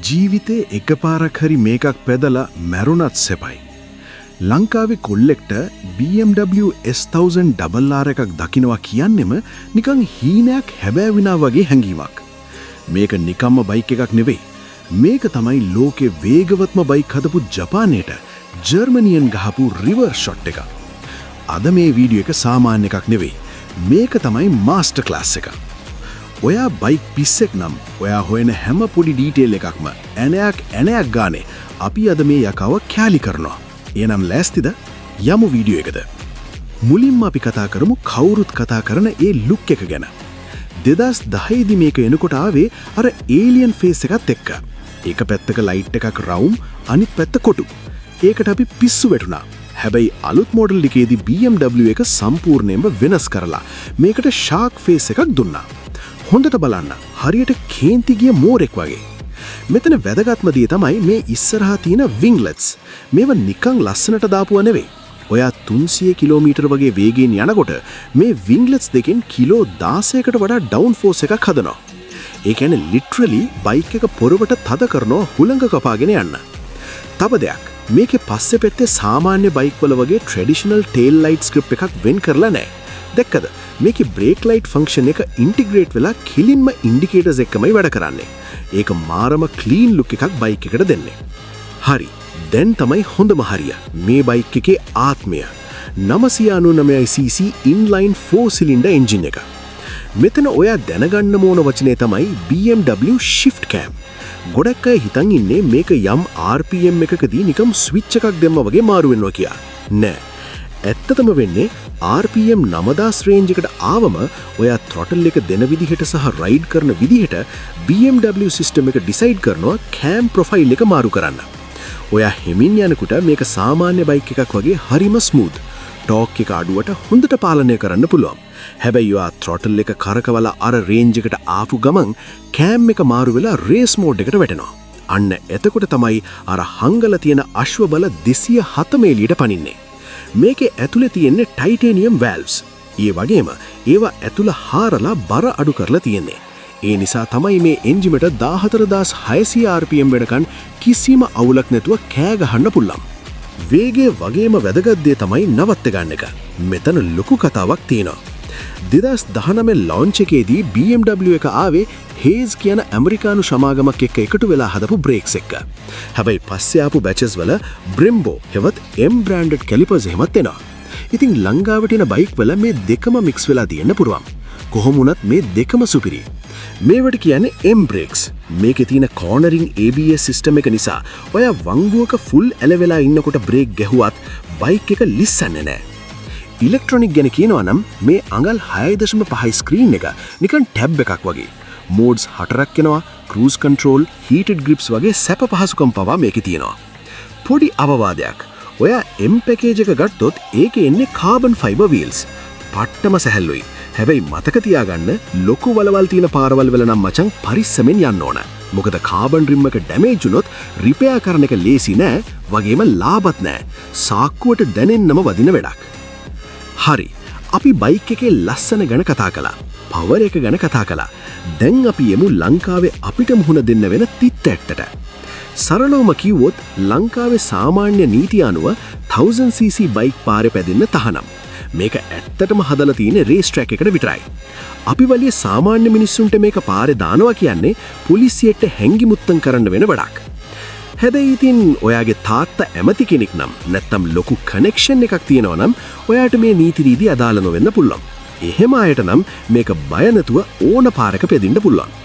ජීවිතේ එකපාරක් හරි මේකක් පැදලා මැරුණත් සෙපයි. ලංකාවේ කොල්ලෙක්ට BMW S1000 RR එකක් දකින්නවා කියන්නෙම නිකන් හීනයක් හැබෑවිනා වගේ හැඟීමක්. මේක නිකම්ම බයික් එකක් නෙවෙයි. මේක තමයි ලෝකේ වේගවත්ම බයික් හදපු ජපානයේට ජර්මනියෙන් ගහපු රිවර්ස් ෂොට් එක. අද මේ වීඩියෝ එක සාමාන්‍ය එකක් නෙවෙයි. මේක තමයි මාස්ටර් ක්ලාස් එක. ඔයා බයික් පිස්සෙක් නම් ඔයා හොයන හැම පොඩි ඩීටේල් එකක්ම ඇණයක් ගානේ අපි අද මේ යකාව කැලි කරනවා. එනම් ලෑස්තිද? යමු වීඩියෝ එකද. මුලින්ම අපි කතා කරමු කවුරුත් කතා කරන ඒ ලුක් එක ගැන. 2010 දී මේක එනකොට ආවේ අර ඒලියන් ෆේස් එකත් එක්ක. එක පැත්තක ලයිට් එකක් රවුම් අනිත් පැත්ත කොටු. ඒකට අපි පිස්සු වැටුණා. හැබැයි අලුත් මොඩල් එකේදී BMW එක සම්පූර්ණයෙන්ම වෙනස් කරලා මේකට ෂාක් ෆේස් එකක් දුන්නා. හොඳට බලන්න. හරියට කේන්ති ගිය මෝරෙක් වගේ. මෙතන වැදගත්ම දේ තමයි මේ ඉස්සරහා තියෙන වින්ග්ලට්ස්. මේව නිකන් ලස්සනට දාපුවා නෙවෙයි. ඔයා 300 කිලෝමීටර වගේ වේගයෙන් යනකොට මේ වින්ග්ලට්ස් දෙකෙන් කිලෝ 16කට වඩා ඩවුන් ෆෝස් එකක් හදනවා. ඒ කියන්නේ ලිටරලි බයික් එක පොරවට තද කරනවා හුළඟ කපාගෙන යන්න. තව දෙයක්. මේකේ පස්සේ පැත්තේ සාමාන්‍ය බයික් වල වගේ ට්‍රැඩිෂනල් ටේල් ලයිට් ස්ක්‍රිප් එකක් වෙන් කරලා නැහැ. දැක්කද? මේකේ බ්‍රේක් ලයිට් ෆන්ක්ෂන් එක ඉන්ටිග්‍රේට් වෙලා කිලින්ම ඉන්ඩිකේටර්ස් එක්කමයි වැඩ කරන්නේ. ඒක මාරම ක්ලීන් ලුක් එකක් බයික් එකට දෙන්නේ. හරි. දැන් තමයි හොඳම හරිය. මේ බයික් එකේ ආත්මය. 999cc ඉන්ලයින් 4 සිලින්ඩර් එන්ජින් එක. මෙතන ඔයා දැනගන්න ඕන වචනේ තමයි BMW shift cam. ගොඩක් අය හිතන් ඉන්නේ මේක යම් RPM එකකදී නිකම් ස්විච් එකක් දැම්මා වගේ මාරු වෙනවා කියලා. නෑ. ඇත්තටම වෙන්නේ RPM 9000 රේන්ජ් එකට ආවම ඔයා throttle එක දෙන විදිහට සහ රයිඩ් කරන විදිහට BMW සිස්ටම් එක ඩිසයිඩ් කරනවා cam profile එක මාරු කරන්න. ඔයා හෙමින් යනකොට මේක සාමාන්‍ය බයික් එකක් වගේ හරිම ස්මූත්. ටෝක් එක අඩුවට හොඳට පාලනය කරන්න පුළුවන්. හැබැයි ඔයා throttle එක කරකවලා අර රේන්ජ් එකට ආපු ගමන් cam එක මාරු වෙලා රේස් මෝඩ් එකට වැටෙනවා. අන්න එතකොට තමයි අර හංගල තියෙන අශ්ව බල 207 මේලියට පනින්නේ. මේකේ ඇතුලේ තියෙන්නේ ටයිටේනියම් වැල්ව්ස්. ඒ වගේම ඒවා ඇතුළ හාරලා බර අඩු කරලා තියෙන්නේ. ඒ නිසා තමයි මේ එන්ජිමට 14600 RPM වෙනකන් කිසිම අවුලක් නැතුව කෑ ගහන්න පුළුවන්. වේගයේ වගේම වැදගත් දේ තමයි නවත්ත ගන්න එක. මෙතන ලොකු කතාවක් තියෙනවා. 2019 ලොන්ච් එකේදී BMW එක ආවේ හේස් කියන ඇමරිකානු සමාගමක් එක්ක එකතු වෙලා හදපු බ්‍රේක්ස් එක්ක. හැබැයි පස්සේ ආපු බැචස් වල Brembo හෙවත් M branded calipers එහෙමත් එනවා. ඉතින් ලංකාවට එන බයික් වල මේ දෙකම මික්ස් වෙලා තියෙන්න පුළුවන්. කොහොම වුණත් මේ දෙකම සුපිරි. මේවට කියන්නේ M brakes. මේකේ තියෙන cornering ABS සිස්ටම් එක නිසා ඔයා වංගුවක ෆුල් ඇලවෙලා ඉන්නකොට බ්‍රේක් ගැහුවත් බයික් එක ලිස්සන්නේ නැහැ. ඉලෙක්ට්‍රොනික ගැන කියනවා නම් මේ අඟල් 6.5 ස්ක්‍රීන් එක නිකන් ටැබ් එකක් වගේ. මෝඩ්ස් 4ක් එනවා, cruise control, heated grips වගේ සැප පහසුකම් පවා මේකේ තියෙනවා. පොඩි අවවාදයක්. ඔයා M package එක ගත්තොත් ඒකේ එන්නේ carbon fiber wheels. පට්ටම සැහැල්ලුයි. හැබැයි මතක තියාගන්න ලොකු වලවල් තියෙන පාරවල් වල නම් මචං පරිස්සමෙන් යන්න ඕන. මොකද කාබන් රිම් එක ඩැමේජ් වුණොත් රිපෙයාර් කරන එක ලේසි නෑ, වගේම ලාභත් නෑ. සාක්කුවට දැනෙන්නම වදින වැඩක්. හරි. අපි බයික් එකේ ලස්සන ගැන කතා කළා. පවර් එක ගැන කතා කළා. දැන් අපි යමු ලංකාවේ අපිට මුහුණ දෙන්න වෙන තිත්ත ඇත්තට. සරලවම කිව්වොත් ලංකාවේ සාමාන්‍ය නීතිය අනුව 1000cc බයික් පාරේ පැදෙන්න තහනම්. මේක ඇත්තටම හදලා තියෙන රේස් ට්‍රැක් එකට විතරයි. අපි වලිය සාමාන්‍ය මිනිස්සුන්ට මේක පාරේ දානවා කියන්නේ පොලිසියට හැංගිමුත්තම් කරන්න වෙන වැඩක්. හැබැයි ඉතින් ඔයාගේ තාත්තා ඇමති කෙනෙක් නම් නැත්තම් ලොකු කනෙක්ෂන් එකක් තියෙනවා නම් ඔයාට මේ නීති රීති අදාළ නොවෙන්න පුළුවන්. එහෙම අයට නම් මේක බය නැතුව ඕන පාරක පෙදින්න පුළුවන්.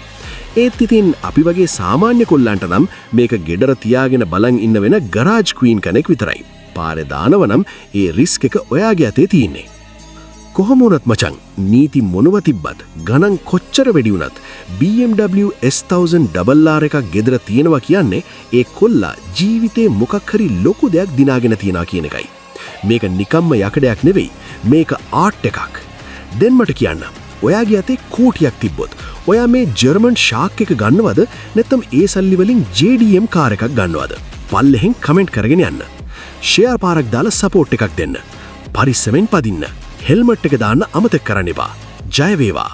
ඒත් ඉතින් අපි වගේ සාමාන්‍ය කොල්ලන්ට නම් මේක ගෙදර තියාගෙන බලන් ඉන්න වෙන ගරාජ් ක්වීන් කෙනෙක් විතරයි. පාරේ දානව නම් ඒ රිස්ක් එක ඔයාගේ අතේ තියෙන්නේ. කොහොම වුණත් මචං නීති මොනව තිබ්බත් ගණන් කොච්චර වැඩි වුණත් BMW S1000 RR එකක් ගෙදර තියෙනවා කියන්නේ ඒ කොල්ලා ජීවිතේ මොකක් හරි ලොකු දෙයක් දිනාගෙන තියනවා කියන එකයි. මේක නිකම්ම යකඩයක් නෙවෙයි. මේක ආර්ට් එකක්. දැන් මට කියන්න. ඔයාගේ අතේ කෝටියක් තිබ්බොත් ඔයා මේ ජර්මන් ෂාක් එක ගන්නවද නැත්නම් ඒ සල්ලි වලින් JDM කාර් එකක් ගන්නවද? පල්ලෙහෙන් කමෙන්ට් කරගෙන යන්න. ෂෙයාර් පාරක් දාලා සපෝට් එකක් දෙන්න. පරිස්සමෙන් පදින්න. හෙල්මට් එක දාන්න අමතක කරන්න එපා. ජය වේවා.